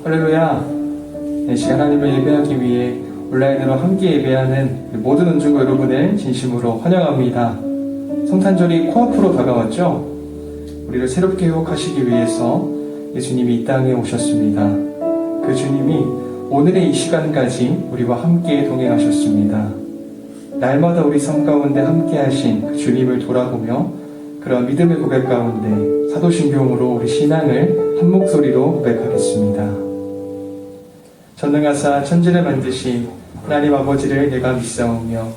할렐루야. 이 시간 하나님을 예배하기 위해 온라인으로 함께 예배하는 모든 은중고 여러분을 진심으로 환영합니다. 성탄절이 코앞으로 다가왔죠? 우리를 새롭게 회복하시기 위해서 예수님이 이 땅에 오셨습니다. 그 주님이 오늘의 이 시간까지 우리와 함께 동행하셨습니다. 날마다 우리 삶 가운데 함께 하신 그 주님을 돌아보며 그런 믿음의 고백 가운데 사도신경으로 우리 신앙을 한 목소리로 고백하겠습니다. 전능하사 천지를 만드신 하나님 아버지를 내가 믿사오며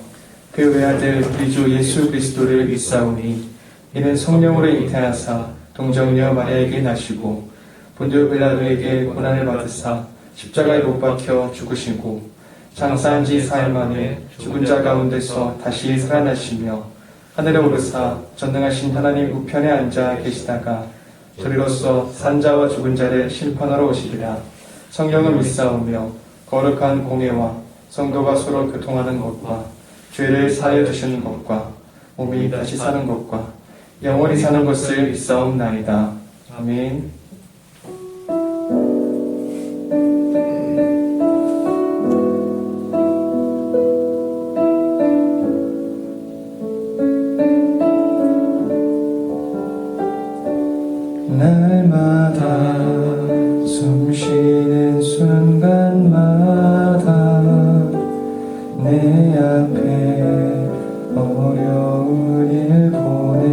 그 외아들 우리 주 예수 그리스도를 믿사오니 이는 성령으로 잉태하사 동정녀 마리아에게 나시고 본디오 빌라도에게 고난을 받으사 십자가에 못 박혀 죽으시고 장사한 지 4일 만에 죽은 자 가운데서 다시 살아나시며 하늘에 오르사 전능하신 하나님 우편에 앉아 계시다가 저리로서 산자와 죽은 자를 심판하러 오시리라. 성령을 믿사오며 거룩한 공예와 성도가 서로 교통하는 것과 죄를 사하여 주시는 것과 몸이 다시 사는 것과 영원히 사는 것을 믿사옵나이다. 아멘. 날마다 숨쉬는 순간마다 내 앞에 어려운 일 보내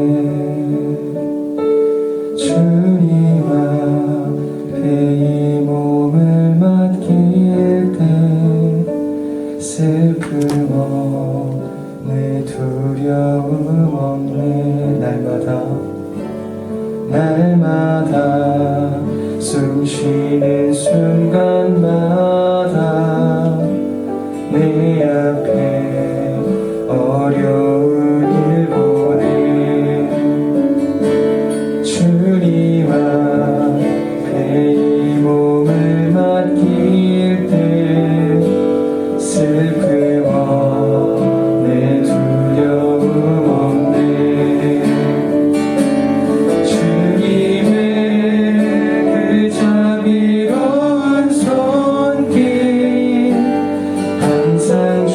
주님 앞에 이 몸을 맡길 때 슬픔 없네 두려움 없네 날마다 숨쉬는 순간마다 내 앞에 어려운 일 보내 주님 앞에 이 몸을 맡길 때 슬픔 없네 두려움 없네 자비로운 손길 항상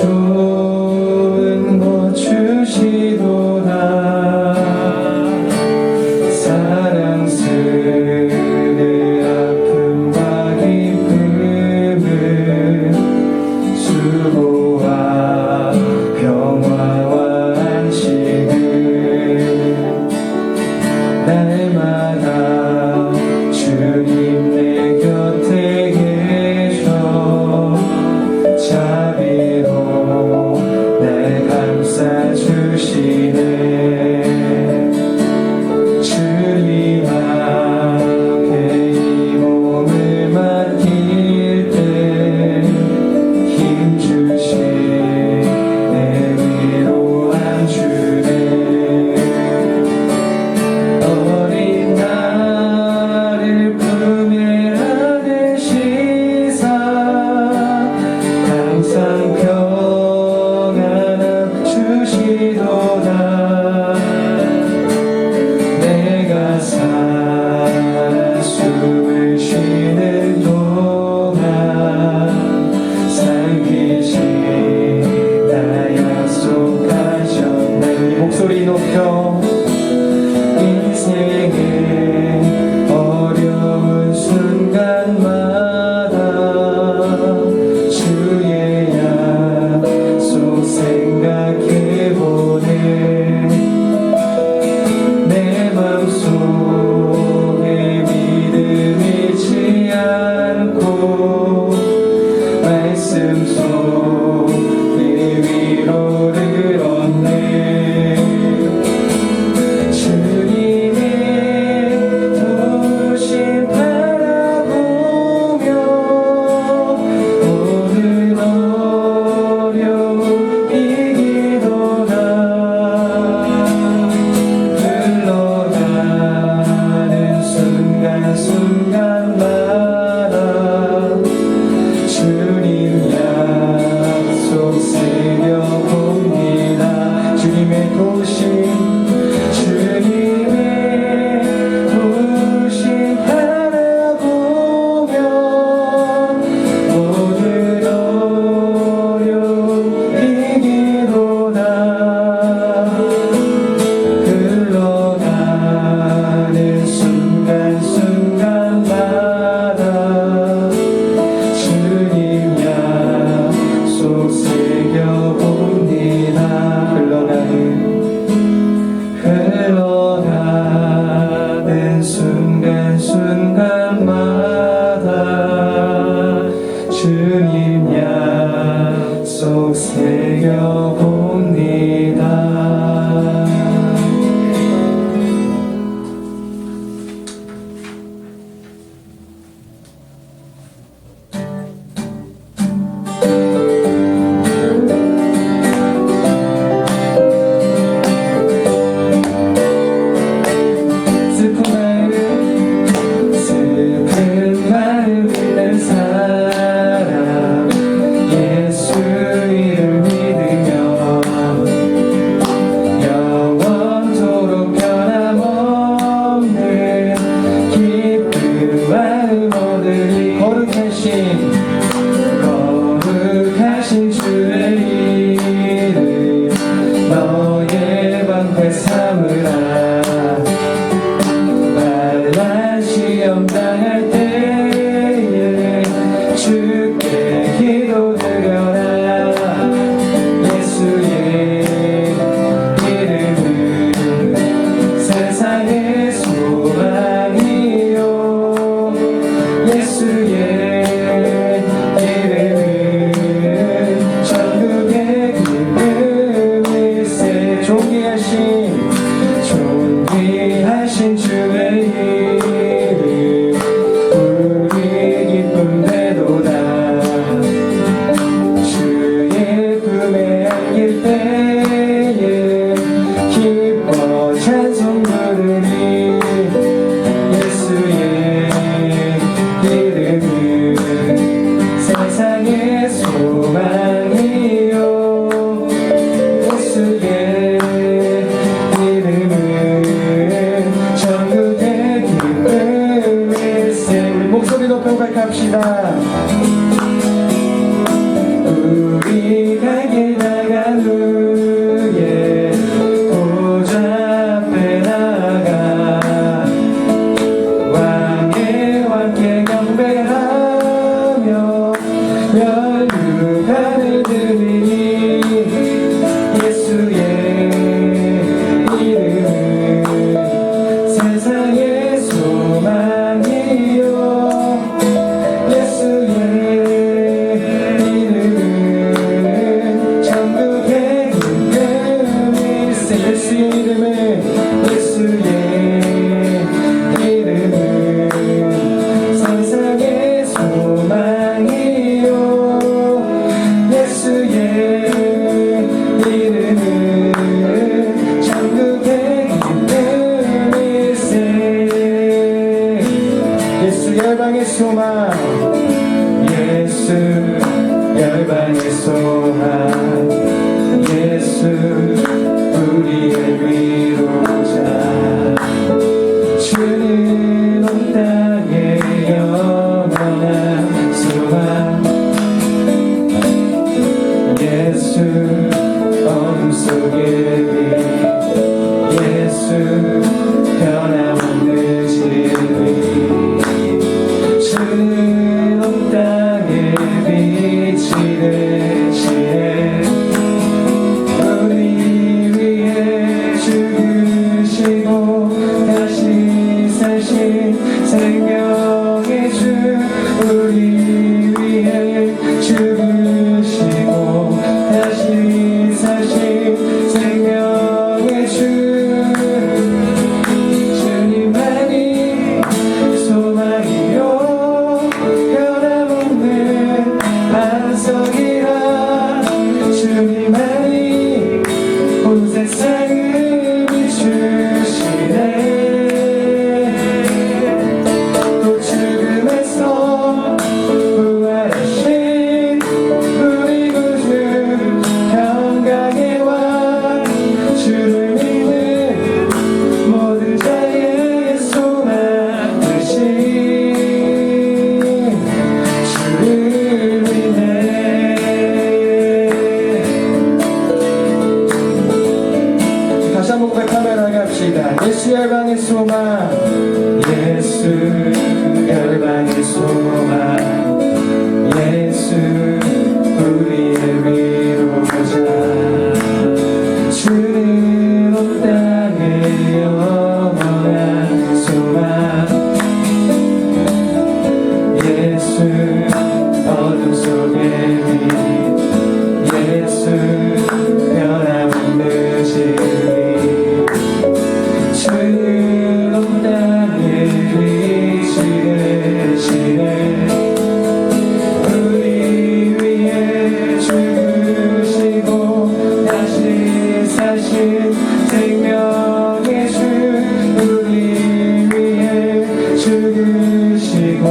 높여 고백합시다. 우리가 나간 후에 보좌 앞에 나가 왕의 왕께 경배하며 면류관을 드리니 예수의 이름은 세상의 소망이요 예수의 이름은 천국의 기쁨일세 예수의 이름은 예수의 이름은 세상의 소망이요 예수의 이름은 천국의 기쁨일세 예수 열방의 소망 예수 열방의 소망 예수 우리의 위로자 주는 온 땅의 영원한 소망 예수 어둠 속의 빛 예수 변함없는 진리 주는 온 땅의 빛이 되시네 우리 위해 죽으시고 다시 사신 생명의 주 우리 위해 죽으시고 다시 사신 생명의 주 주님만이 소망이요 변함없는 반석이라 주님만이 온 세상을 비추시네 또 죽음에서 부활하신 우리 구주 평강의 왕 주를 믿는 모든 자의 소망 되신 주를 믿네 다시 한번 고백하며 나갑시다. 예수 열방의 소망 예수 열방의 소망 예수 우리의 위로자 주는 온 땅의 영원한 소망 예수 어둠 속의 빛 예수 변함없는 진리 주는 온 땅의 빛이 되시네 우리 위해 죽으시고 다시 사신 생명의 주 우리 위해 죽으시고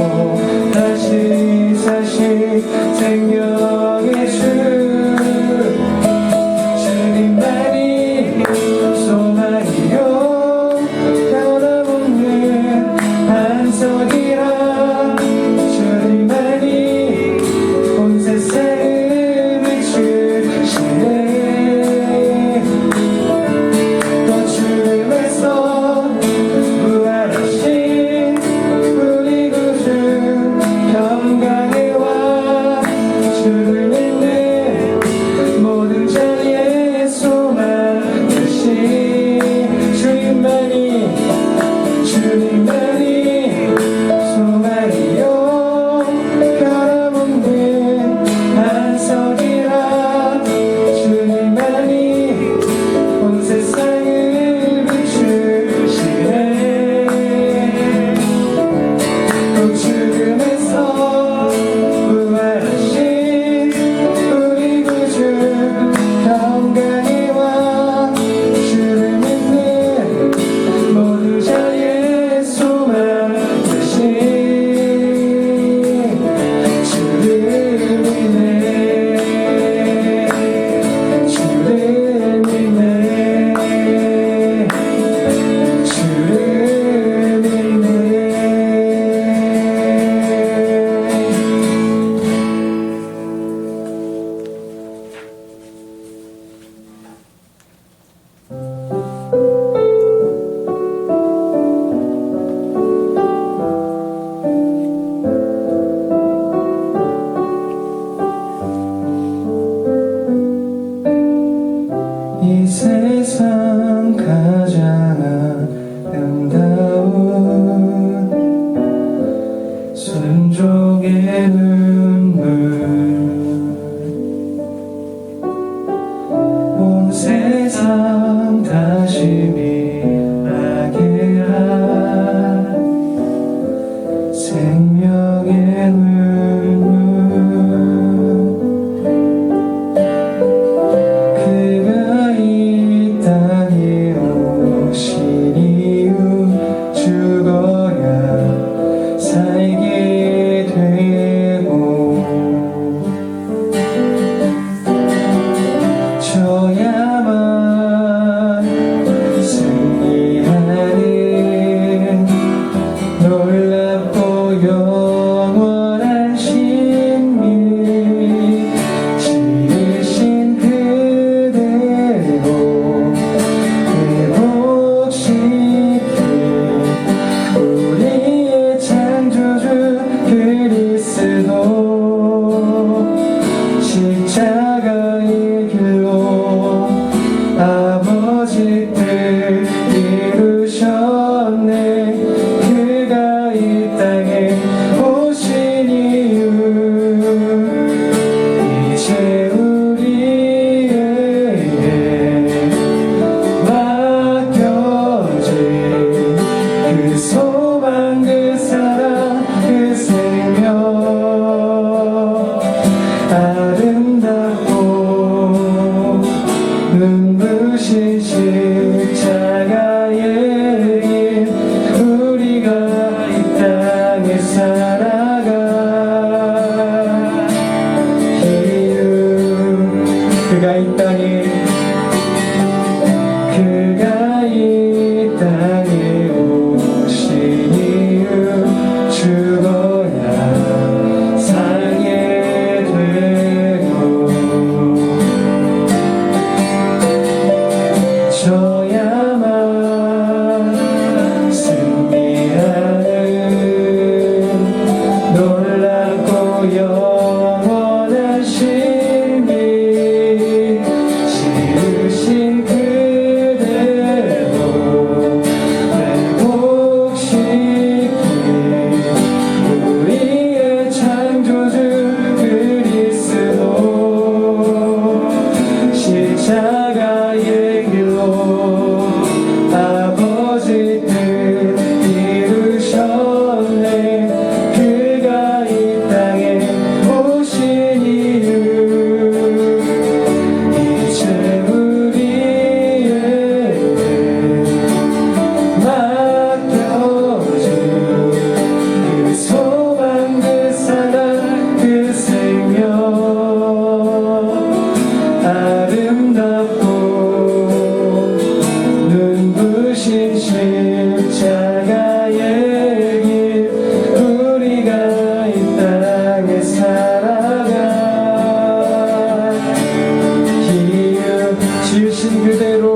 다시 사신 생명의 주 주님만이 소망이요 변함없는 반석이라 감동의 눈물 온 세상 다시 빛나게 한 생명의 눈물 그가 이 땅에 오신 이유 죽어야 살게 되고 져야만 승리하는 놀랍고 영원한 신비 지으신 그대로 회복시킨 우리의 창조주 그리스도 십자가의 길로 아버지 뜻 이루셨네 그가 이 땅에 오신 이유 이제 우리에게 맡겨진 그 소망 그 사랑 그 생명 아름답고 눈부신 십자가의 길 우리가 이 땅에 살아가 이유 그가 이 땅에 오신 이유 죽어야 살게 되고 져야만 승리하는 놀랍고 영원한 신비 지으신 그대로 회복시킨 우리의 창조주 그리스도 십자가의 길로 아버지 뜻 이루셨네 그가 이 땅에 오신 이유 이제 우리에게 맡겨진 그 소망 그 사랑 그 생명 아름답고 눈부신 십자가의 길 우리가 이 땅에 살아가 이유 지으신 그대로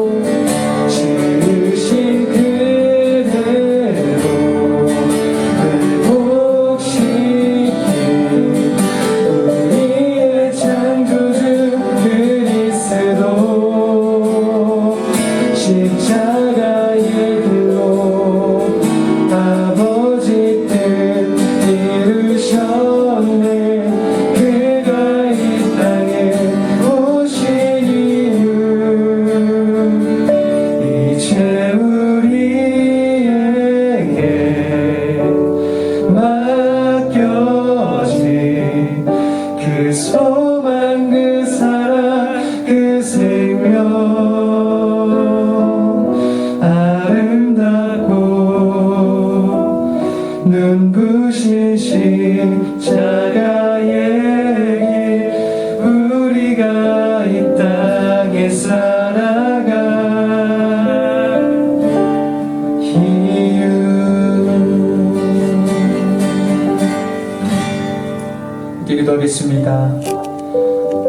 회복시킨 우리의 창조주 그리스도 십자가의 길로 아버지 뜻 이루셨네 그가 이 땅에 오신 이유 이제 우리에게 맡겨진 그 소망 그 사랑 그 생명 아름답고 눈부신 십자가의 길 우리가 이 땅에 살아가 이유 기도하겠습니다.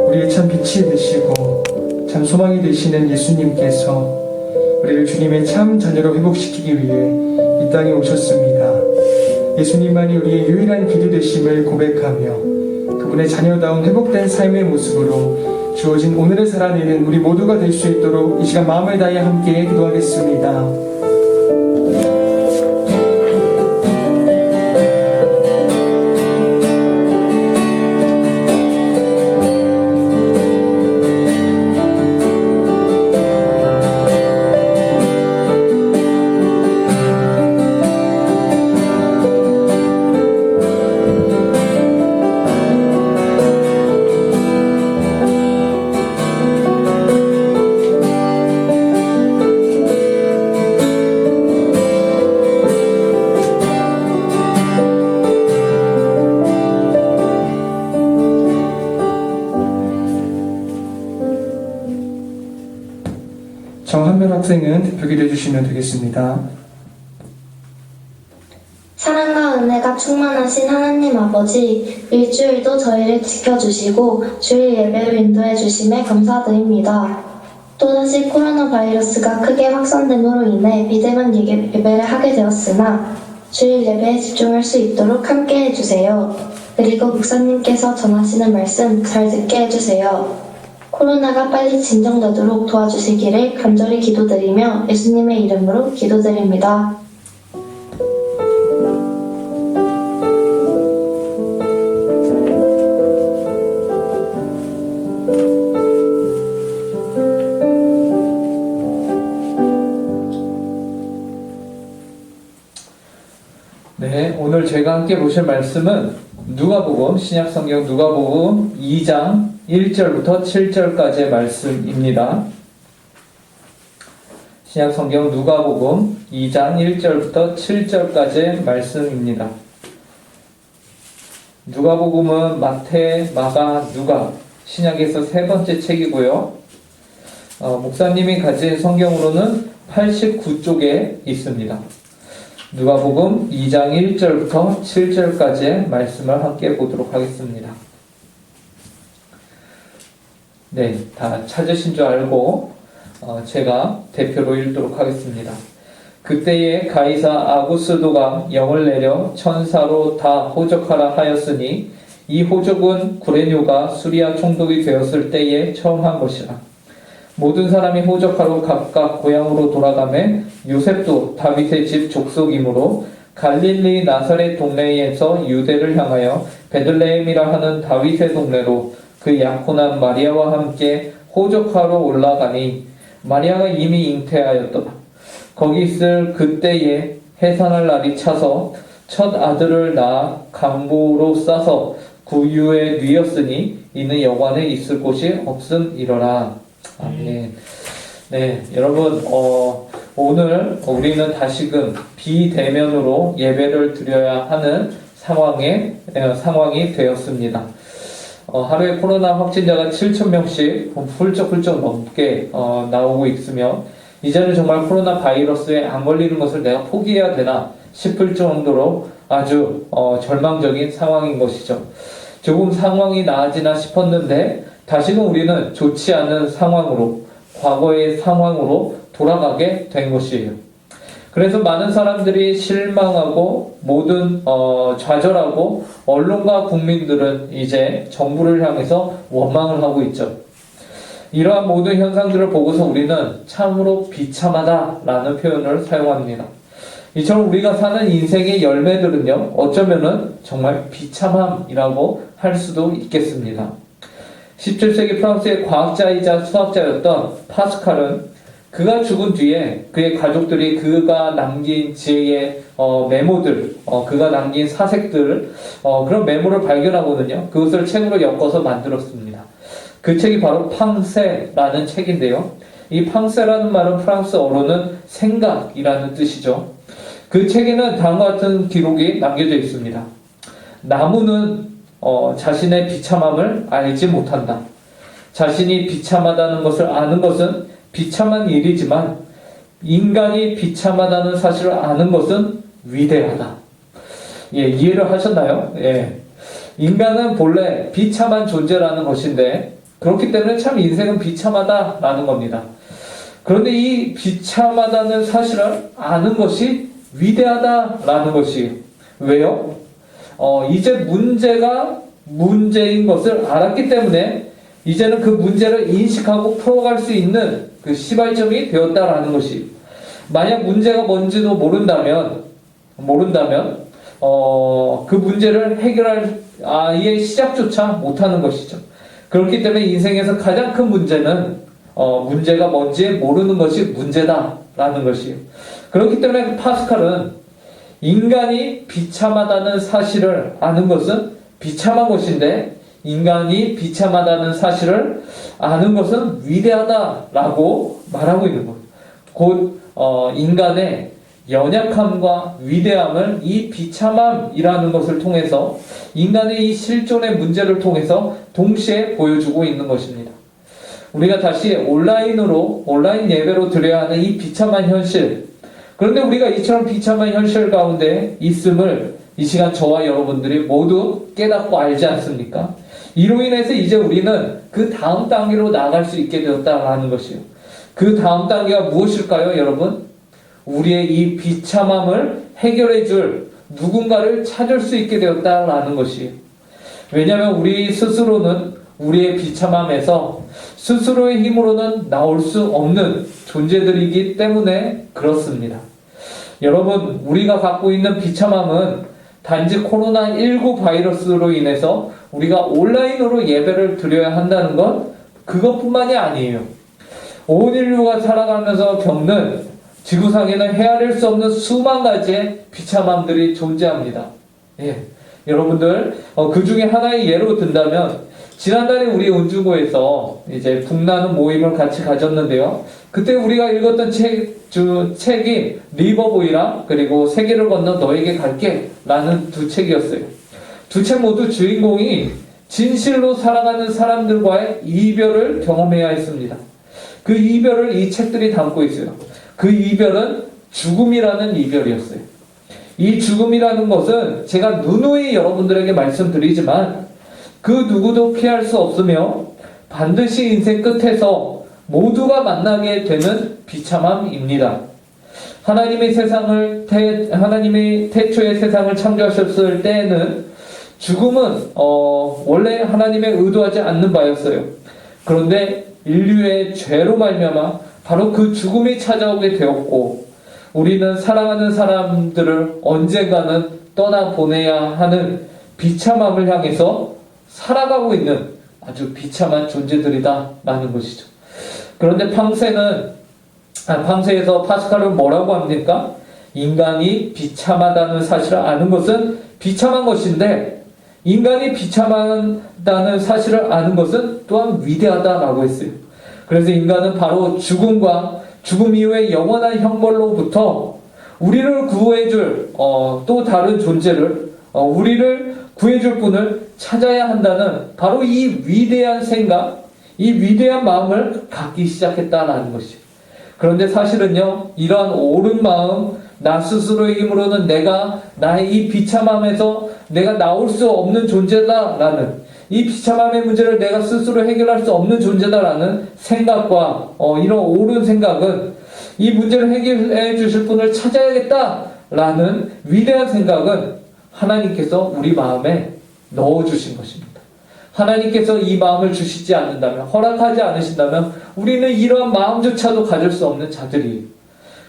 우리의 참 빛이 되시고 참 소망이 되시는 예수님께서 우리를 주님의 참 자녀로 회복시키기 위해 이 땅에 오셨습니다. 예수님만이 우리의 유일한 길이 되심을 고백하며 그분의 자녀다운 회복된 삶의 모습으로 주어진 오늘을 살아내는 우리 모두가 될 수 있도록 이 시간 마음을 다해 함께 기도하겠습니다. 정한별 학생은 대표기도 해주시면 되겠습니다. 사랑과 은혜가 충만하신 하나님 아버지, 일주일도 저희를 지켜주시고 주일 예배를 인도해 주심에 감사드립니다. 또다시 코로나 바이러스가 크게 확산됨으로 인해 비대면 예배를 하게 되었으나 주일 예배에 집중할 수 있도록 함께 해주세요. 그리고 목사님께서 전하시는 말씀 잘 듣게 해주세요. 코로나가 빨리 진정되도록 도와주시기를 간절히 기도드리며 예수님의 이름으로 기도드립니다. 네, 오늘 제가 함께 보실 말씀은 누가복음, 신약성경 누가복음 2장 1절부터 7절까지의 말씀입니다. 신약성경 누가복음 2장 1절부터 7절까지의 말씀입니다. 누가복음은 마태, 마가, 누가 신약에서 세 번째 책이고요. 목사님이 가진 성경으로는 89쪽에 있습니다. 누가복음 2장 1절부터 7절까지의 말씀을 함께 보도록 하겠습니다. 네, 다 찾으신 줄 알고 제가 대표로 읽도록 하겠습니다. 그때에 가이사 아구스도가 영을 내려 천사로 다 호적하라 하였으니 이 호적은 구레뇨가 수리아 총독이 되었을 때에 처음 한 것이라. 모든 사람이 호적하러 각각 고향으로 돌아가매 요셉도 다윗의 집 족속이므로 갈릴리 나사렛 동네에서 유대를 향하여 베들레헴이라 하는 다윗의 동네로 그 약혼한 마리아와 함께 호적하러 올라가니 마리아가 이미 잉태하였더라. 거기 있을 그때에 해산할 날이 차서 첫 아들을 낳아 강보로 싸서 구유에 뉘었으니 이는 여관에 있을 곳이 없음이러라. 아멘. 네, 여러분, 오늘 우리는 다시금 비대면으로 예배를 드려야 하는 상황이 되었습니다. 하루에 코로나 확진자가 7,000명씩 훌쩍훌쩍 넘게 나오고 있으며 이제는 정말 코로나 바이러스에 안 걸리는 것을 내가 포기해야 되나 싶을 정도로 아주 절망적인 상황인 것이죠. 조금 상황이 나아지나 싶었는데 다시금 우리는 좋지 않은 상황으로, 과거의 상황으로 돌아가게 된 것이에요. 그래서 많은 사람들이 실망하고 모든 좌절하고 언론과 국민들은 이제 정부를 향해서 원망을 하고 있죠. 이러한 모든 현상들을 보고서 우리는 참으로 비참하다라는 표현을 사용합니다. 이처럼 우리가 사는 인생의 열매들은요, 어쩌면은 정말 비참함이라고 할 수도 있겠습니다. 17세기 프랑스의 과학자이자 수학자였던 파스칼은 그가 죽은 뒤에 그의 가족들이 그가 남긴 지혜의 메모들, 그가 남긴 사색들, 그런 메모를 발견하거든요. 그것을 책으로 엮어서 만들었습니다. 그 책이 바로 팡세라는 책인데요. 이 팡세라는 말은 프랑스어로는 생각이라는 뜻이죠. 그 책에는 다음과 같은 기록이 남겨져 있습니다. 나무는 자신의 비참함을 알지 못한다. 자신이 비참하다는 것을 아는 것은 비참한 일이지만 인간이 비참하다는 사실을 아는 것은 위대하다. 예, 이해를 하셨나요? 예. 인간은 본래 비참한 존재라는 것인데 그렇기 때문에 참 인생은 비참하다라는 겁니다. 그런데 이 비참하다는 사실을 아는 것이 위대하다라는 것이에요. 왜요? 이제 문제가 문제인 것을 알았기 때문에 이제는 그 문제를 인식하고 풀어갈 수 있는 그 시발점이 되었다라는 것이. 만약 문제가 뭔지도 모른다면 그 문제를 해결할 아예 시작조차 못하는 것이죠. 그렇기 때문에 인생에서 가장 큰 문제는 문제가 뭔지 모르는 것이 문제다라는 것이에요. 그렇기 때문에 파스칼은 인간이 비참하다는 사실을 아는 것은 비참한 것인데 인간이 비참하다는 사실을 아는 것은 위대하다라고 말하고 있는 거예요. 곧 인간의 연약함과 위대함을 이 비참함이라는 것을 통해서 인간의 이 실존의 문제를 통해서 동시에 보여주고 있는 것입니다. 우리가 다시 온라인 예배로 드려야 하는 이 비참한 현실. 그런데 우리가 이처럼 비참한 현실 가운데 있음을 이 시간 저와 여러분들이 모두 깨닫고 알지 않습니까? 이로 인해서 이제 우리는 그 다음 단계로 나아갈 수 있게 되었다라는 것이요. 그 다음 단계가 무엇일까요, 여러분? 우리의 이 비참함을 해결해 줄 누군가를 찾을 수 있게 되었다라는 것이에요. 왜냐하면 우리 스스로는 우리의 비참함에서 스스로의 힘으로는 나올 수 없는 존재들이기 때문에 그렇습니다. 여러분, 우리가 갖고 있는 비참함은 단지 코로나19 바이러스로 인해서 우리가 온라인으로 예배를 드려야 한다는 것, 그것뿐만이 아니에요. 온 인류가 살아가면서 겪는 지구상에는 헤아릴 수 없는 수만 가지의 비참함들이 존재합니다. 예. 여러분들, 그 중에 하나의 예로 든다면, 지난달에 우리 은주고에서 이제 북나눔 모임을 같이 가졌는데요. 그때 우리가 읽었던 책이 리버보이랑 그리고 세계를 건너 너에게 갈게 라는 두 책이었어요. 두 책 모두 주인공이 진실로 살아가는 사람들과의 이별을 경험해야 했습니다. 그 이별을 이 책들이 담고 있어요. 그 이별은 죽음이라는 이별이었어요. 이 죽음이라는 것은 제가 누누이 여러분들에게 말씀드리지만 그 누구도 피할 수 없으며 반드시 인생 끝에서 모두가 만나게 되는 비참함입니다. 하나님의 태초의 세상을 창조하셨을 때에는 죽음은 원래 하나님의 의도하지 않는 바였어요. 그런데 인류의 죄로 말미암아 바로 그 죽음이 찾아오게 되었고, 우리는 사랑하는 사람들을 언젠가는 떠나보내야 하는 비참함을 향해서 살아가고 있는 아주 비참한 존재들이다라는 것이죠. 그런데 팡세에서 파스칼은 뭐라고 합니까? 인간이 비참하다는 사실을 아는 것은 비참한 것인데, 인간이 비참하다는 사실을 아는 것은 또한 위대하다라고 했어요. 그래서 인간은 바로 죽음과 죽음 이후의 영원한 형벌로부터 우리를 구해줄 또 다른 존재를, 우리를 구해줄 분을 찾아야 한다는 바로 이 위대한 생각, 이 위대한 마음을 갖기 시작했다는 것이에요. 그런데 사실은요, 이러한 옳은 마음, 나 스스로의 힘으로는 내가 나의 이 비참함에서 내가 나올 수 없는 존재다라는, 이 비참함의 문제를 내가 스스로 해결할 수 없는 존재다라는 생각과 이런 옳은 생각은, 이 문제를 해결해 주실 분을 찾아야겠다라는 위대한 생각은 하나님께서 우리 마음에 넣어주신 것입니다. 하나님께서 이 마음을 주시지 않는다면, 허락하지 않으신다면 우리는 이러한 마음조차도 가질 수 없는 자들이에요.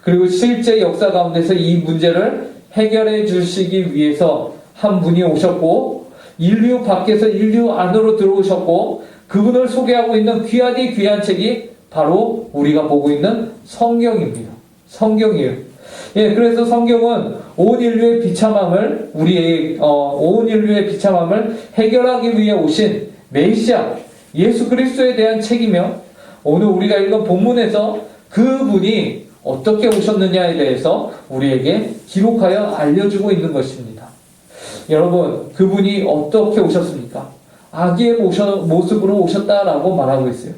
그리고 실제 역사 가운데서 이 문제를 해결해 주시기 위해서 한 분이 오셨고, 인류 밖에서 인류 안으로 들어오셨고, 그분을 소개하고 있는 귀하디 귀한 책이 바로 우리가 보고 있는 성경입니다. 성경이에요. 예, 그래서 성경은 온 인류의 비참함을 해결하기 위해 오신 메시아 예수 그리스도에 대한 책이며, 오늘 우리가 읽은 본문에서 그분이 어떻게 오셨느냐에 대해서 우리에게 기록하여 알려주고 있는 것입니다. 여러분, 그분이 어떻게 오셨습니까? 아기의 모습으로 오셨다라고 말하고 있어요.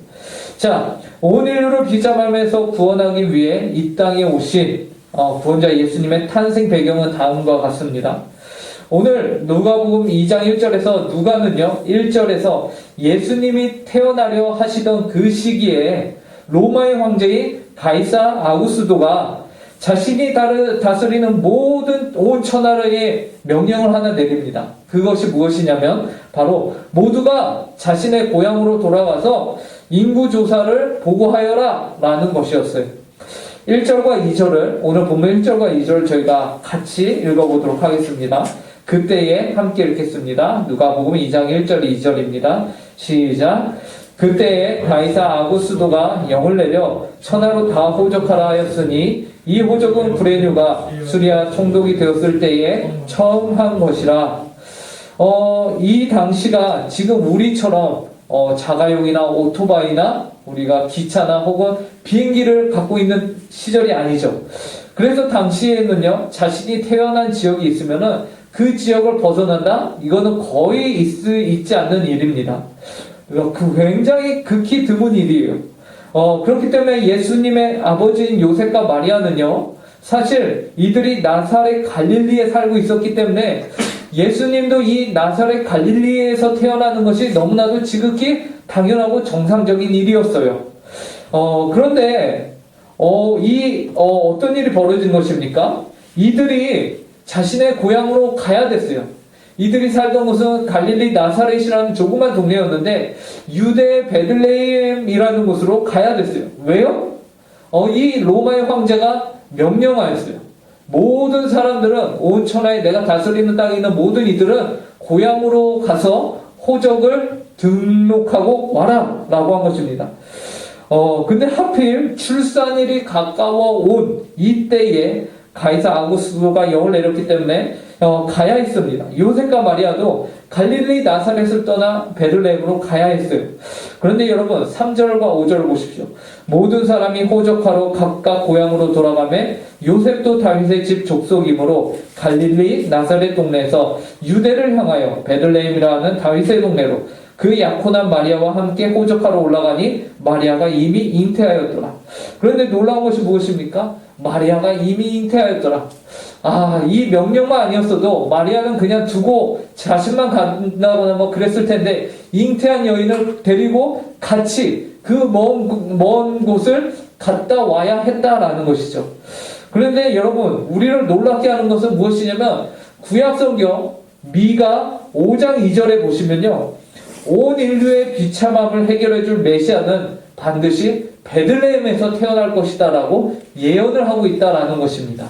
자, 온 인류를 비참함에서 구원하기 위해 이 땅에 오신 구원자 예수님의 탄생 배경은 다음과 같습니다. 오늘 누가복음 2장 1절에서 누가는요, 1절에서 예수님이 태어나려 하시던 그 시기에 로마의 황제인 가이사 아구스도가 자신이 다스리는 모든 온 천하의 명령을 하나 내립니다. 그것이 무엇이냐면 바로 모두가 자신의 고향으로 돌아와서 인구조사를 보고하여라 라는 것이었어요. 1절과 2절을, 오늘 본문 1절과 2절을 저희가 같이 읽어보도록 하겠습니다. 그때에 함께 읽겠습니다. 누가복음 2장 1절 2절입니다. 시작. 그때에 가이사 아구스도가 영을 내려 천하로 다 호적하라 하였으니 이 호적은 구레뉴가 수리아 총독이 되었을 때에 처음 한 것이라. 이 당시가 지금 우리처럼 자가용이나 오토바이나 우리가 기차나 혹은 비행기를 갖고 있는 시절이 아니죠. 그래서 당시에는요, 자신이 태어난 지역이 있으면은 그 지역을 벗어난다? 이거는 거의 있지 않는 일입니다. 그 굉장히 극히 드문 일이에요. 그렇기 때문에 예수님의 아버지인 요셉과 마리아는요, 사실 이들이 나사렛 갈릴리에 살고 있었기 때문에 예수님도 이 나사렛 갈릴리에서 태어나는 것이 너무나도 지극히 당연하고 정상적인 일이었어요. 그런데 어떤 일이 벌어진 것입니까? 이들이 자신의 고향으로 가야 됐어요. 이들이 살던 곳은 갈릴리 나사렛이라는 조그만 동네였는데 유대의 베들레헴이라는 곳으로 가야 됐어요. 왜요? 이 로마의 황제가 명령하였어요. 모든 사람들은 온 천하에 내가 다스리는 땅에 있는 모든 이들은 고향으로 가서 호적을 등록하고 와라 라고 한 것입니다. 근데 하필 출산일이 가까워 온 이때에 가이사 아구스도가 영을 내렸기 때문에 가야 했습니다. 요셉과 마리아도 갈릴리 나사렛을 떠나 베들레헴으로 가야 했어요. 그런데 여러분 3절과 5절을 보십시오. 모든 사람이 호적하러 각각 고향으로 돌아가매 요셉도 다윗의 집 족속이므로 갈릴리 나사렛 동네에서 유대를 향하여 베들레헴이라 하는 다윗의 동네로 그 약혼한 마리아와 함께 호적하러 올라가니 마리아가 이미 잉태하였더라. 그런데 놀라운 것이 무엇입니까? 마리아가 이미 잉태하였더라. 이 명령만 아니었어도 마리아는 그냥 두고 자신만 간다거나 뭐 그랬을 텐데 잉태한 여인을 데리고 같이 그 먼 곳을 갔다 와야 했다라는 것이죠. 그런데 여러분, 우리를 놀랍게 하는 것은 무엇이냐면 구약성경 미가 5장 2절에 보시면요, 온 인류의 비참함을 해결해줄 메시아는 반드시 베들레헴에서 태어날 것이다 라고 예언을 하고 있다라는 것입니다.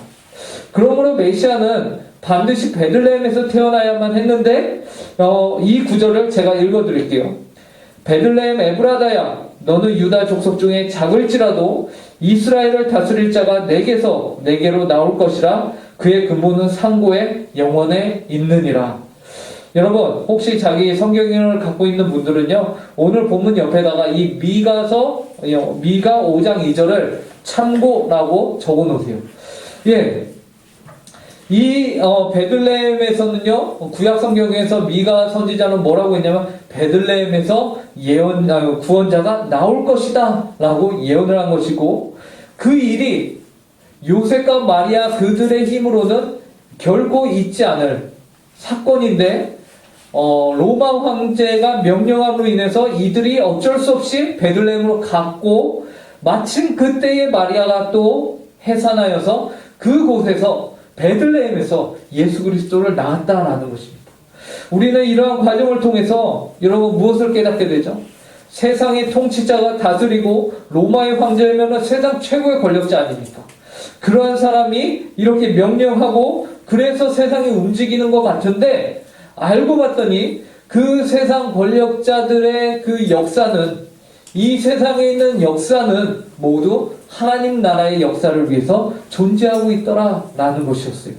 그러므로 메시아는 반드시 베들레헴에서 태어나야만 했는데 이 구절을 제가 읽어드릴게요. 베들레헴 에브라다야, 너는 유다 족속 중에 작을지라도 이스라엘을 다스릴 자가 내게로 나올 것이라. 그의 근본은 상고에 영원에 있느니라. 여러분, 혹시 자기 성경을 갖고 있는 분들은요, 오늘 본문 옆에다가 이 미가 5장 2절을 참고라고 적어 놓으세요. 이 베들레헴에서는요, 구약 성경에서 미가 선지자는 뭐라고 했냐면 베들레헴에서 구원자가 나올 것이다 라고 예언을 한 것이고, 그 일이 요셉과 마리아 그들의 힘으로는 결코 있지 않을 사건인데, 로마 황제가 명령함으로 인해서 이들이 어쩔 수 없이 베들레헴으로 갔고, 마침 그때에 마리아가 또 해산하여서 그곳에서 베들레헴에서 예수 그리스도를 낳았다라는 것입니다. 우리는 이러한 과정을 통해서 여러분 무엇을 깨닫게 되죠? 세상의 통치자가 다스리고 로마의 황제면 세상 최고의 권력자 아닙니까? 그러한 사람이 이렇게 명령하고 그래서 세상이 움직이는 것 같은데, 알고 봤더니 그 세상 권력자들의 그 역사는, 이 세상에 있는 역사는 모두 하나님 나라의 역사를 위해서 존재하고 있더라라는 것이었어요.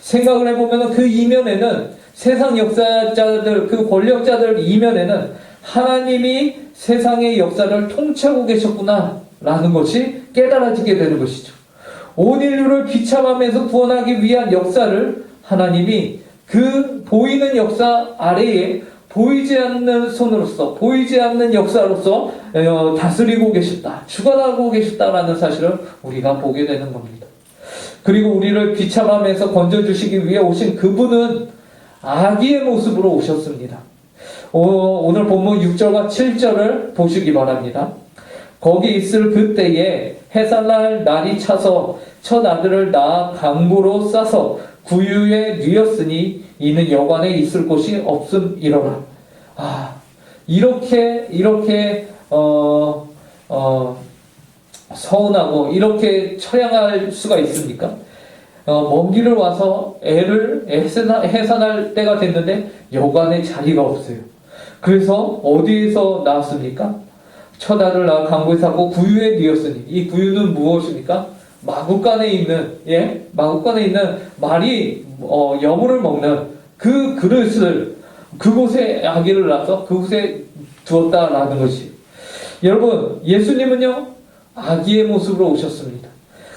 생각을 해보면 그 이면에는, 세상 역사자들, 그 권력자들 이면에는 하나님이 세상의 역사를 통치하고 계셨구나라는 것이 깨달아지게 되는 것이죠. 온 인류를 비참함에서 구원하기 위한 역사를 하나님이 그 보이는 역사 아래에 보이지 않는 손으로서, 보이지 않는 역사로서 다스리고 계셨다, 주관하고 계셨다라는 사실을 우리가 보게 되는 겁니다. 그리고 우리를 비참함에서 건져주시기 위해 오신 그분은 아기의 모습으로 오셨습니다. 오늘 본문 6절과 7절을 보시기 바랍니다. 거기 있을 그때에 해산날 날이 차서 첫 아들을 낳아 강보로 싸서 구유에 뉘었으니 이는 여관에 있을 곳이 없음이러라. 이렇게 서운하고 이렇게 처량할 수가 있습니까? 먼 길을 와서 애를 해산할 때가 됐는데 여관에 자리가 없어요. 그래서 어디에서 나왔습니까? 첫 아들을 낳아 강보에 싸고 구유에 뉘었으니, 이 구유는 무엇입니까? 마구간에 있는 말이 여물을 먹는 그 그릇을, 그곳에 아기를 낳아서 그곳에 두었다라는 것이. 여러분, 예수님은요 아기의 모습으로 오셨습니다.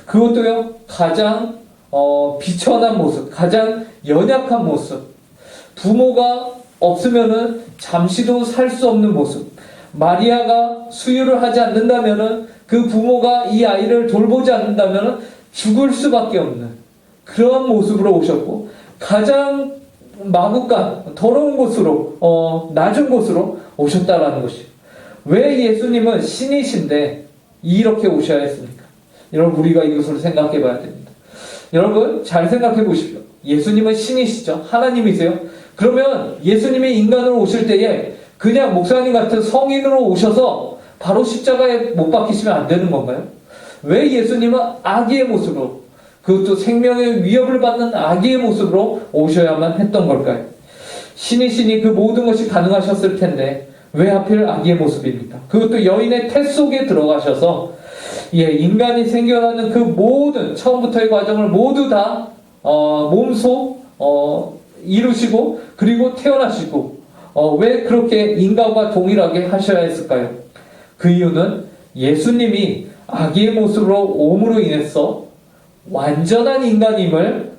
그것도요 가장 비천한 모습, 가장 연약한 모습, 부모가 없으면은 잠시도 살 수 없는 모습. 마리아가 수유를 하지 않는다면은 그 부모가 이 아이를 돌보지 않는다면은 죽을 수밖에 없는 그런 모습으로 오셨고, 가장 마구간 더러운 곳으로 낮은 곳으로 오셨다라는 것이에요. 왜 예수님은 신이신데 이렇게 오셔야 했습니까? 여러분, 우리가 이것을 생각해 봐야 됩니다. 여러분, 잘 생각해 보십시오. 예수님은 신이시죠. 하나님이세요. 그러면 예수님이 인간으로 오실 때에 그냥 목사님 같은 성인으로 오셔서 바로 십자가에 못 박히시면 안 되는 건가요? 왜 예수님은 아기의 모습으로, 그것도 생명의 위협을 받는 아기의 모습으로 오셔야만 했던 걸까요? 신이시니 그 모든 것이 가능하셨을 텐데 왜 하필 아기의 모습입니까? 그것도 여인의 태 속에 들어가셔서 인간이 생겨나는 그 모든 처음부터의 과정을 모두 다 몸소 이루시고 그리고 태어나시고, 왜 그렇게 인간과 동일하게 하셔야 했을까요? 그 이유는 예수님이 아기의 모습으로 옴으로 인해서 완전한 인간임을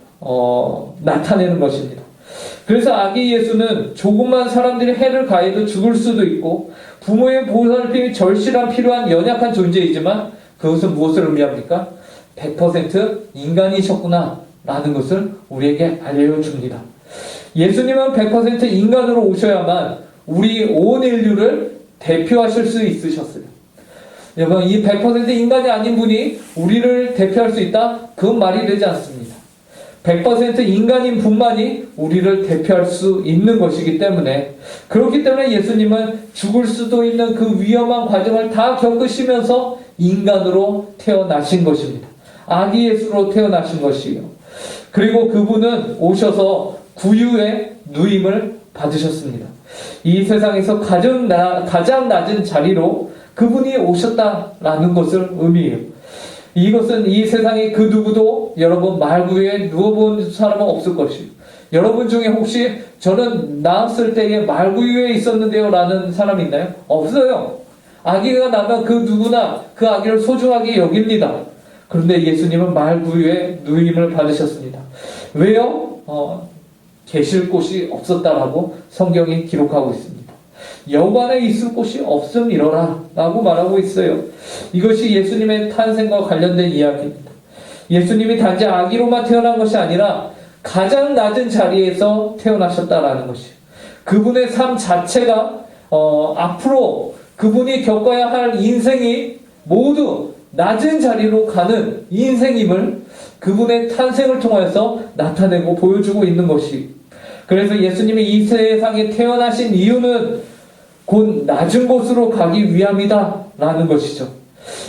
나타내는 것입니다. 그래서 아기 예수는 조금만 사람들이 해를 가해도 죽을 수도 있고 부모의 보살핌이 절실한 필요한 연약한 존재이지만, 그것은 무엇을 의미합니까? 100% 인간이셨구나 라는 것을 우리에게 알려줍니다. 예수님은 100% 인간으로 오셔야만 우리 온 인류를 대표하실 수 있으셨어요. 여러분, 이 100% 인간이 아닌 분이 우리를 대표할 수 있다? 그건 말이 되지 않습니다. 100% 인간인 분만이 우리를 대표할 수 있는 것이기 때문에, 그렇기 때문에 예수님은 죽을 수도 있는 그 위험한 과정을 다 겪으시면서 인간으로 태어나신 것입니다. 아기 예수로 태어나신 것이에요. 그리고 그분은 오셔서 구유의 누임을 받으셨습니다. 이 세상에서 가장 낮은 자리로 그분이 오셨다라는 것을 의미해요. 이것은 이 세상에 그 누구도 여러분 말 위에 누워본 사람은 없을 것이에요. 여러분 중에 혹시 저는 낳았을 때에 말 위에 있었는데요 라는 사람 있나요? 없어요. 아기가 나면 그 누구나 그 아기를 소중하게 여깁니다. 그런데 예수님은 말 위에 누임을 받으셨습니다. 왜요? 계실 곳이 없었다라고 성경이 기록하고 있습니다. 여관에 있을 곳이 없음이러라 라고 말하고 있어요. 이것이 예수님의 탄생과 관련된 이야기입니다. 예수님이 단지 아기로만 태어난 것이 아니라 가장 낮은 자리에서 태어나셨다라는 것이에요. 그분의 삶 자체가 앞으로 그분이 겪어야 할 인생이 모두 낮은 자리로 가는 인생임을 그분의 탄생을 통해서 나타내고 보여주고 있는 것이, 그래서 예수님이 이 세상에 태어나신 이유는 곧 낮은 곳으로 가기 위함이다 라는 것이죠.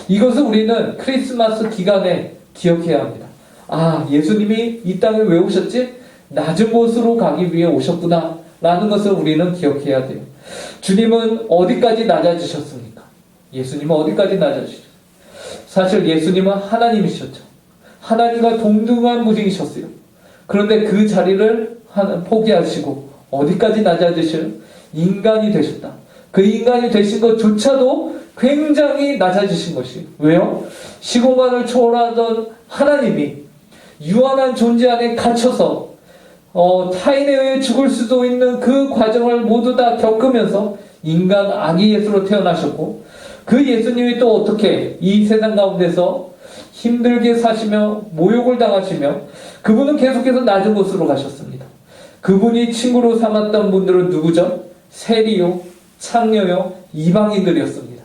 이것을 우리는 크리스마스 기간에 기억해야 합니다. 아, 예수님이 이 땅에 왜 오셨지? 낮은 곳으로 가기 위해 오셨구나 라는 것을 우리는 기억해야 돼요. 주님은 어디까지 낮아지셨습니까? 예수님은 어디까지 낮아지셨어요? 사실 예수님은 하나님이셨죠. 하나님과 동등한 분이셨어요. 그런데 그 자리를 포기하시고 어디까지 낮아지실? 인간이 되셨다. 그 인간이 되신 것조차도 굉장히 낮아지신 것이에요. 왜요? 시공간을 초월하던 하나님이 유한한 존재 안에 갇혀서 타인에 의해 죽을 수도 있는 그 과정을 모두 다 겪으면서 인간 아기 예수로 태어나셨고, 그 예수님이 또 어떻게 이 세상 가운데서 힘들게 사시며 모욕을 당하시며, 그분은 계속해서 낮은 곳으로 가셨습니다. 그분이 친구로 삼았던 분들은 누구죠? 세리요, 창녀요, 이방인들이었습니다.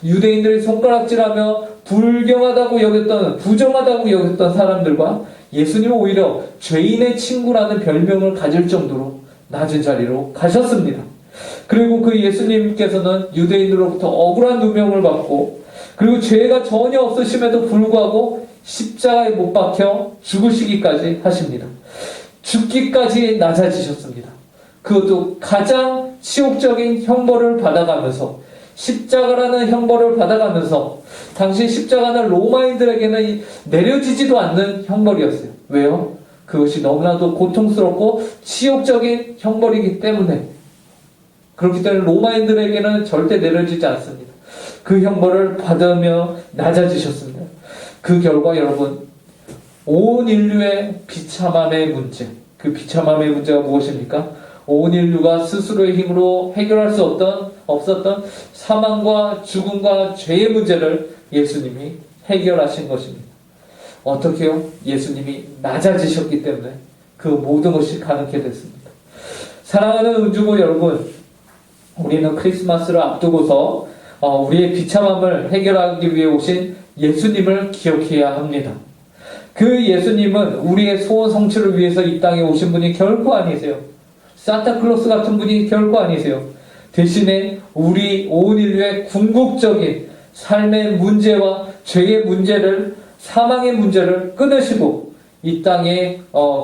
유대인들이 손가락질하며 불경하다고 여겼던, 부정하다고 여겼던 사람들과 예수님은 오히려 죄인의 친구라는 별명을 가질 정도로 낮은 자리로 가셨습니다. 그리고 그 예수님께서는 유대인들로부터 억울한 누명을 받고, 그리고 죄가 전혀 없으심에도 불구하고 십자가에 못 박혀 죽으시기까지 하십니다. 죽기까지 낮아지셨습니다. 그것도 가장 치욕적인 형벌을 받아가면서, 십자가라는 형벌을 받아가면서, 당시 십자가는 로마인들에게는 내려지지도 않는 형벌이었어요. 왜요? 그것이 너무나도 고통스럽고 치욕적인 형벌이기 때문에, 그렇기 때문에 로마인들에게는 절대 내려지지 않습니다. 그 형벌을 받으며 낮아지셨습니다. 그 결과 여러분, 온 인류의 비참함의 문제, 그 비참함의 문제가 무엇입니까? 온 인류가 스스로의 힘으로 해결할 수 없었던 사망과 죽음과 죄의 문제를 예수님이 해결하신 것입니다. 어떻게요? 예수님이 낮아지셨기 때문에 그 모든 것이 가능하게 됐습니다. 사랑하는 은주부 여러분, 우리는 크리스마스를 앞두고서 우리의 비참함을 해결하기 위해 오신 예수님을 기억해야 합니다. 그 예수님은 우리의 소원 성취를 위해서 이 땅에 오신 분이 결코 아니세요. 산타클로스 같은 분이 결코 아니세요. 대신에 우리 온 인류의 궁극적인 삶의 문제와 죄의 문제를, 사망의 문제를 끊으시고 이 땅에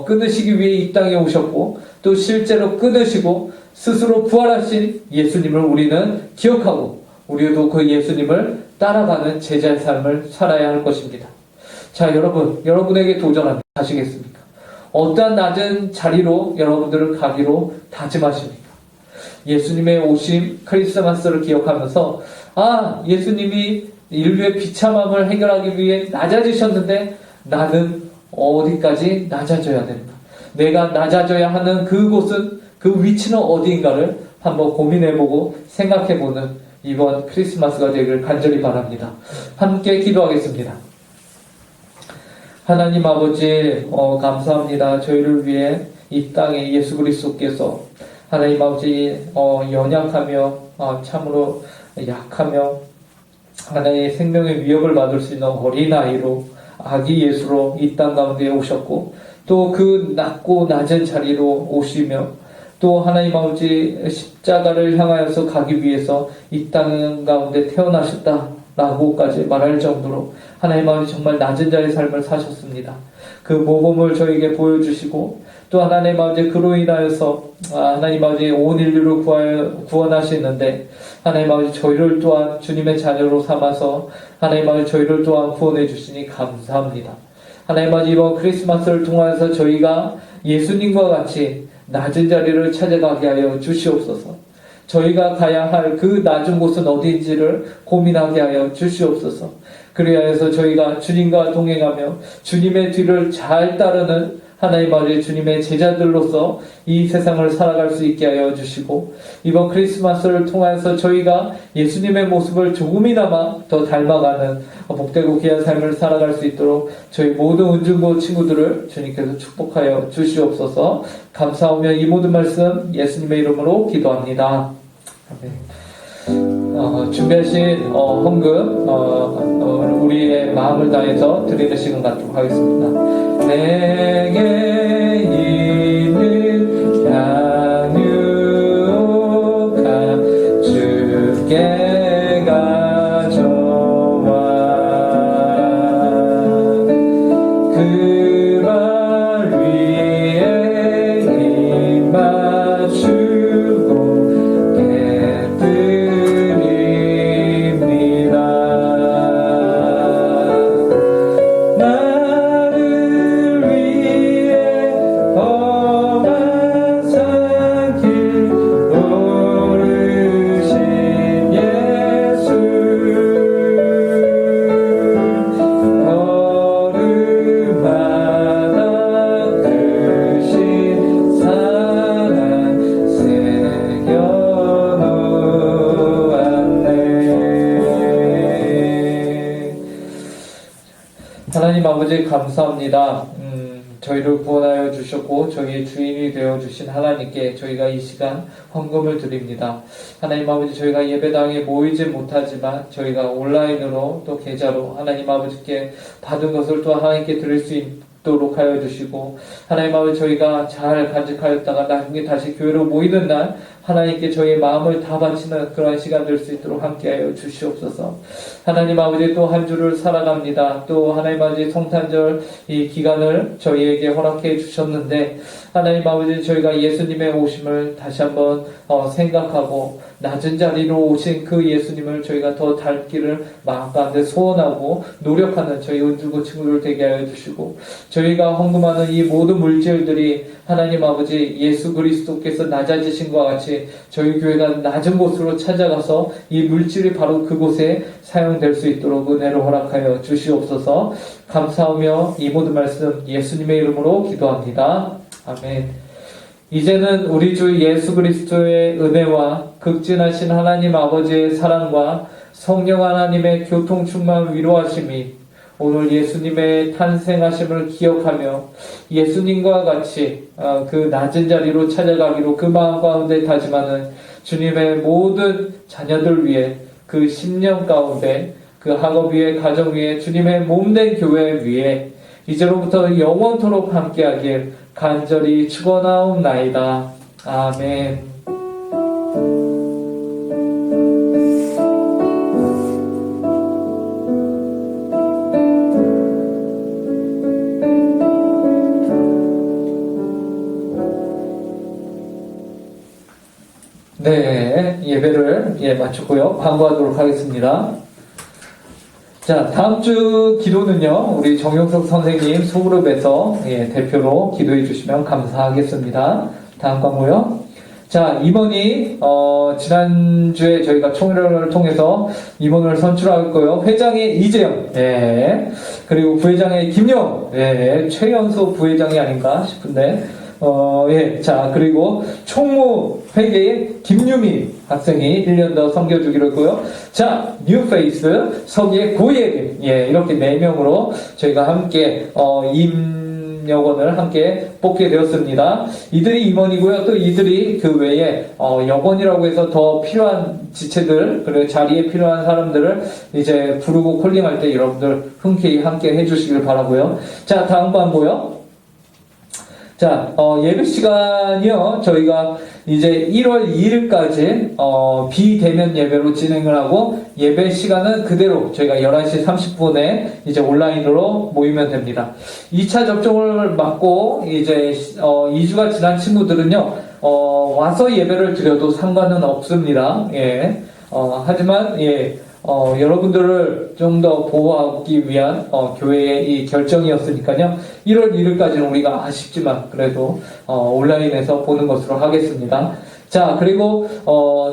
끊으시기 위해 이 땅에 오셨고, 또 실제로 끊으시고 스스로 부활하신 예수님을 우리는 기억하고 우리도 그 예수님을 따라가는 제자의 삶을 살아야 할 것입니다. 자, 여러분에게 도전합니다. 가시겠습니까? 어떠한 낮은 자리로 여러분들을 가기로 다짐하십니까? 예수님의 오심, 크리스마스를 기억하면서 예수님이 인류의 비참함을 해결하기 위해 낮아지셨는데 나는 어디까지 낮아져야 됩니까? 내가 낮아져야 하는 그곳은, 그 위치는 어디인가를 한번 고민해보고 생각해보는 이번 크리스마스가 되기를 간절히 바랍니다. 함께 기도하겠습니다. 하나님 아버지, 감사합니다. 저희를 위해 이 땅에 예수 그리스도께서 하나님 아버지 연약하며 참으로 약하며 하나님의 생명의 위협을 받을 수 있는 어린아이로, 아기 예수로 이 땅 가운데 오셨고, 또 그 낮고 낮은 자리로 오시며, 또 하나님 아버지 십자가를 향하여서 가기 위해서 이 땅 가운데 태어나셨다라고까지 말할 정도로 하나님 아버지 정말 낮은 자의 삶을 사셨습니다. 그 모범을 저에게 보여주시고, 또 하나님 아버지 그로 인하여서 하나님 아버지 온 인류를 구원하시는데, 하나님 아버지 저희를 또한 주님의 자녀로 삼아서 하나님 아버지 저희를 또한 구원해 주시니 감사합니다. 하나님 아버지 이번 크리스마스를 통하여서 저희가 예수님과 같이 낮은 자리를 찾아가게 하여 주시옵소서. 저희가 가야 할 그 낮은 곳은 어디인지를 고민하게 하여 주시옵소서. 그리하여서 저희가 주님과 동행하며 주님의 뒤를 잘 따르는 하나님 아버지 주님의 제자들로서 이 세상을 살아갈 수 있게 하여 주시고, 이번 크리스마스를 통해서 저희가 예수님의 모습을 조금이나마 더 닮아가는 복되고 귀한 삶을 살아갈 수 있도록 저희 모든 은중고 친구들을 주님께서 축복하여 주시옵소서. 감사하며 이 모든 말씀 예수님의 이름으로 기도합니다. 준비하신 헌금 우리의 마음을 다해서 드리는 시간 갖도록 하겠습니다. 내게 있는 양육한 주께 가져와 그 발 위에 힘 맞추고 깨뜨립니다. 나를 위해 험한 산길 오르신 예수, 걸음마다 크신 사랑 새겨놓았네. 하나님 아버지 감사합니다. 저희를 구원하여 주셨고 저희의 주인이 되어 주신 하나님께 저희가 이 시간 헌금을 드립니다. 하나님 아버지 저희가 예배당에 모이지 못하지만 저희가 온라인으로 또 계좌로 하나님 아버지께 받은 것을 또 하나님께 드릴 수 있도록 하여 주시고, 하나님 아버지 저희가 잘 간직하였다가 나중에 다시 교회로 모이는 날 하나님께 저희의 마음을 다 바치는 그런 시간 될 수 있도록 함께하여 주시옵소서. 하나님 아버지 또 한 주를 살아갑니다. 또 하나님 아버지 성탄절 이 기간을 저희에게 허락해 주셨는데, 하나님 아버지 저희가 예수님의 오심을 다시 한번 생각하고 낮은 자리로 오신 그 예수님을 저희가 더 닮기를 마음 가운데 소원하고 노력하는 저희 은주고 친구들 되게 하여 주시고, 저희가 헌금하는 이 모든 물질들이 하나님 아버지 예수 그리스도께서 낮아지신 것과 같이 저희 교회가 낮은 곳으로 찾아가서 이 물질이 바로 그곳에 사용될 수 있도록 은혜로 허락하여 주시옵소서. 감사하며 이 모든 말씀 예수님의 이름으로 기도합니다. 아멘. 이제는 우리 주 예수 그리스도의 은혜와 극진하신 하나님 아버지의 사랑과 성령 하나님의 교통 충만 위로하심이 오늘 예수님의 탄생하심을 기억하며 예수님과 같이 그 낮은 자리로 찾아가기로 그 마음 가운데 다짐하는 주님의 모든 자녀들 위해 그 10년 가운데 그 학업 위에 가정 위에 주님의 몸된 교회 위에 이제로부터 영원토록 함께하길 간절히 축원하옵나이다. 아멘. 네, 예배를 마쳤고요. 광고하도록 하겠습니다. 자, 다음 주 기도는요, 우리 정용석 선생님 소그룹에서 대표로 기도해 주시면 감사하겠습니다. 다음 광고요. 자, 임원이, 지난주에 저희가 총회를 통해서 임원을 선출하고요. 회장의 이재영, 그리고 부회장의 김영, 최연소 부회장이 아닌가 싶은데, 자, 그리고 총무 회계의 김유미 학생이 1년 더 섬겨주기로 했고요. 자, 뉴페이스 서기의 고예림, 이렇게 4명으로 저희가 함께, 임여원을 함께 뽑게 되었습니다. 이들이 임원이고요. 또 이들이 그 외에, 여원이라고 해서 더 필요한 지체들, 그리고 자리에 필요한 사람들을 이제 부르고 콜링할 때 여러분들 흔쾌히 함께 해주시길 바라고요. 자, 다음 광고요. 자, 예배 시간이요. 저희가 이제 1월 2일까지, 비대면 예배로 진행을 하고, 예배 시간은 그대로 저희가 11시 30분에 이제 온라인으로 모이면 됩니다. 2차 접종을 맞고, 이제, 2주가 지난 친구들은요, 와서 예배를 드려도 상관은 없습니다. 하지만, 여러분들을 좀 더 보호하기 위한 교회의 이 결정이었으니까요. 1월 1일까지는 우리가 아쉽지만 그래도 온라인에서 보는 것으로 하겠습니다. 자, 그리고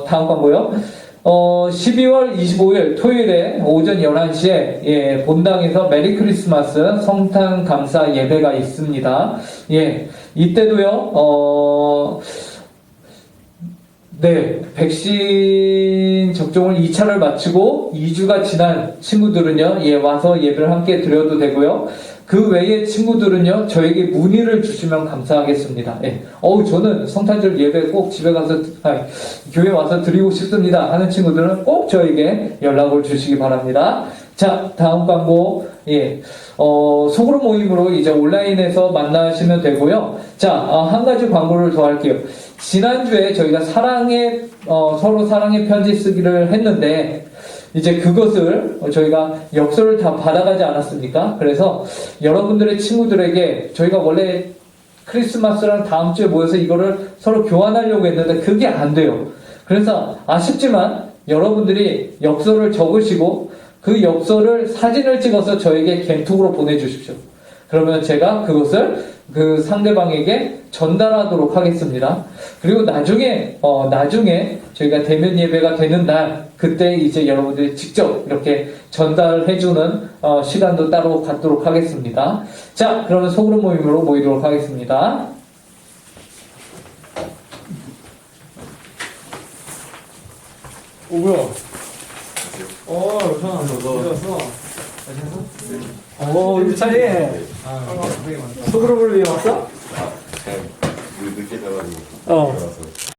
다음 광고요. 12월 25일 토요일에 오전 11시에 본당에서 메리 크리스마스 성탄 감사 예배가 있습니다. 이때도요. 백신 접종을 2차를 마치고 2주가 지난 친구들은요, 와서 예배를 함께 드려도 되고요. 그 외의 친구들은요, 저에게 문의를 주시면 감사하겠습니다. 저는 성탄절 예배 꼭 집에 가서, 교회 와서 드리고 싶습니다 하는 친구들은 꼭 저에게 연락을 주시기 바랍니다. 자, 다음 광고, 소그룹 모임으로 이제 온라인에서 만나시면 되고요. 자, 한 가지 광고를 더 할게요. 지난주에 저희가 서로 사랑의 편지 쓰기를 했는데, 이제 그것을 저희가 엽서를 다 받아가지 않았습니까? 그래서 여러분들의 친구들에게 저희가 원래 크리스마스랑 다음 주에 모여서 이거를 서로 교환하려고 했는데 그게 안 돼요. 그래서 아쉽지만 여러분들이 엽서를 적으시고 그 엽서를 사진을 찍어서 저에게 겐톡으로 보내주십시오. 그러면 제가 그것을 그 상대방에게 전달하도록 하겠습니다. 그리고 나중에 저희가 대면 예배가 되는 날, 그때 이제 여러분들이 직접 이렇게 전달해주는 시간도 따로 갖도록 하겠습니다. 자, 그러면 소그룹 모임으로 모이도록 하겠습니다. 뭐야? 우선 들어왔어. 유찬이. 소그룹을 위해 왔어? 우리 늦게 자가지고.